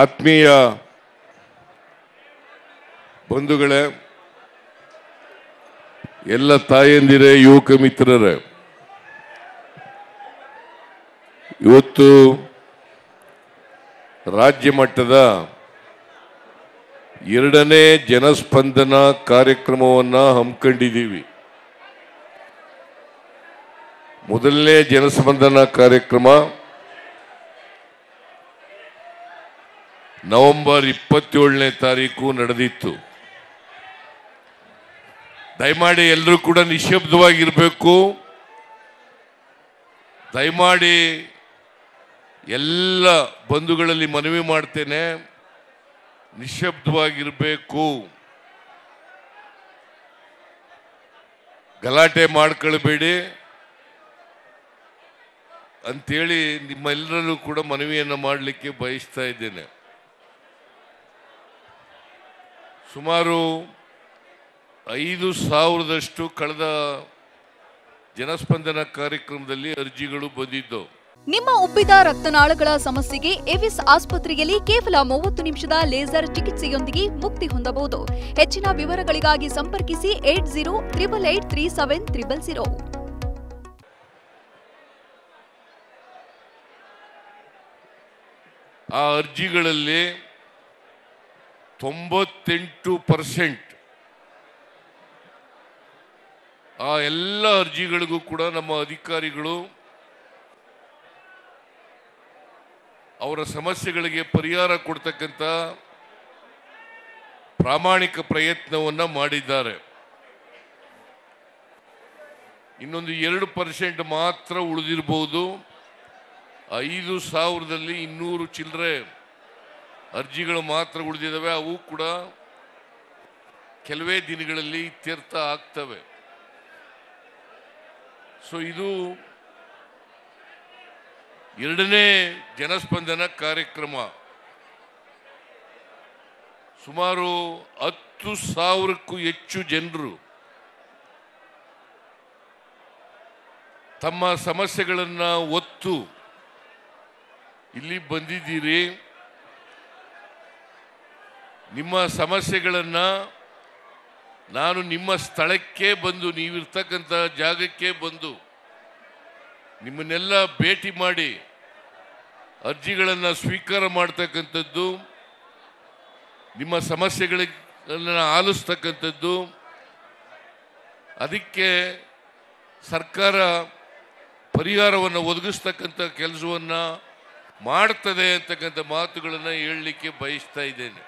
ಆತ್ಮೀಯ ಬಂಧುಗಳೇ, ಎಲ್ಲ ತಾಯಂದಿರೇ, ಯುವಕ ಮಿತ್ರರೇ, ಇವತ್ತು ರಾಜ್ಯ ಮಟ್ಟದ 2ನೇ ಜನಸ್ಪಂದನ ಕಾರ್ಯಕ್ರಮವನ್ನು ಹಮ್ಮಿಕೊಂಡಿದ್ದೀವಿ. ಮೊದಲನೇ ಜನಸ್ಪಂದನ ಕಾರ್ಯಕ್ರಮ ನವೆಂಬರ್ 27ನೇ ತಾರೀಕು ನಡೆದಿತ್ತು. ದಯಮಾಡಿ ಎಲ್ಲರೂ ಕೂಡ ನಿಶ್ಶಬ್ದವಾಗಿರಬೇಕು. ದಯಮಾಡಿ ಎಲ್ಲ ಬಂಧುಗಳಲ್ಲಿ ಮನವಿ ಮಾಡ್ತೇನೆ, ನಿಶ್ಶಬ್ದವಾಗಿರಬೇಕು, ಗಲಾಟೆ ಮಾಡ್ಕೊಳ್ಬೇಡಿ ಅಂತೇಳಿ ನಿಮ್ಮೆಲ್ಲರಲ್ಲೂ ಕೂಡ ಮನವಿಯನ್ನು ಮಾಡಲಿಕ್ಕೆ ಬಯಸ್ತಾ ಇದ್ದೇನೆ. ಸುಮಾರು 5,000ದಷ್ಟು ಕಳೆದ ಜನಸ್ಪಂದನ ಕಾರ್ಯಕ್ರಮದಲ್ಲಿ ಅರ್ಜಿಗಳು ಬಂದಿದ್ದವು. ನಿಮ್ಮ ಉಬ್ಬಿದ ರಕ್ತನಾಳಗಳ ಸಮಸ್ಯೆಗೆ ಎವಿಸ್ ಆಸ್ಪತ್ರೆಯಲ್ಲಿ ಕೇವಲ 30 ನಿಮಿಷದ ಲೇಸರ್ ಚಿಕಿತ್ಸೆಯೊಂದಿಗೆ ಮುಕ್ತಿ ಹೊಂದಬಹುದು. ಹೆಚ್ಚಿನ ವಿವರಗಳಿಗಾಗಿ ಸಂಪರ್ಕಿಸಿ 8088837000. ಆ ಅರ್ಜಿಗಳಲ್ಲಿ 98% ಆ ಎಲ್ಲ ಅರ್ಜಿಗಳಿಗೂ ಕೂಡ ನಮ್ಮ ಅಧಿಕಾರಿಗಳು ಅವರ ಸಮಸ್ಯೆಗಳಿಗೆ ಪರಿಹಾರ ಕೊಡ್ತಕ್ಕಂಥ ಪ್ರಾಮಾಣಿಕ ಪ್ರಯತ್ನವನ್ನು ಮಾಡಿದ್ದಾರೆ. ಇನ್ನೊಂದು 2% ಮಾತ್ರ ಉಳಿದಿರಬಹುದು. 5,000ದಲ್ಲಿ 200 ಚಿಲ್ಲರೆ ಅರ್ಜಿಗಳು ಮಾತ್ರ ಉಳಿದಿದ್ದಾವೆ. ಅವು ಕೂಡ ಕೆಲವೇ ದಿನಗಳಲ್ಲಿ ಇತ್ಯರ್ಥ ಆಗ್ತವೆ. ಸೊ ಇದು 2ನೇ ಜನಸ್ಪಂದನ ಕಾರ್ಯಕ್ರಮ. ಸುಮಾರು 10,000ಕ್ಕೂ ಹೆಚ್ಚು ಜನರು ತಮ್ಮ ಸಮಸ್ಯೆಗಳನ್ನು ಒತ್ತು ಇಲ್ಲಿ ಬಂದಿದ್ದೀರಿ. ನಿಮ್ಮ ಸಮಸ್ಯೆಗಳನ್ನು ನಾನು ನಿಮ್ಮ ಸ್ಥಳಕ್ಕೆ ಬಂದು, ನೀವಿರ್ತಕ್ಕಂಥ ಜಾಗಕ್ಕೆ ಬಂದು ನಿಮ್ಮನ್ನೆಲ್ಲ ಭೇಟಿ ಮಾಡಿ ಅರ್ಜಿಗಳನ್ನು ಸ್ವೀಕಾರ ಮಾಡ್ತಕ್ಕಂಥದ್ದು, ನಿಮ್ಮ ಸಮಸ್ಯೆಗಳನ್ನು ಆಲಿಸ್ತಕ್ಕಂಥದ್ದು, ಅದಕ್ಕೆ ಸರ್ಕಾರ ಪರಿಹಾರವನ್ನು ಒದಗಿಸ್ತಕ್ಕಂಥ ಕೆಲಸವನ್ನು ಮಾಡ್ತದೆ ಅಂತಕ್ಕಂಥ ಮಾತುಗಳನ್ನು ಹೇಳಲಿಕ್ಕೆ ಬಯಸ್ತಾ ಇದ್ದೇನೆ.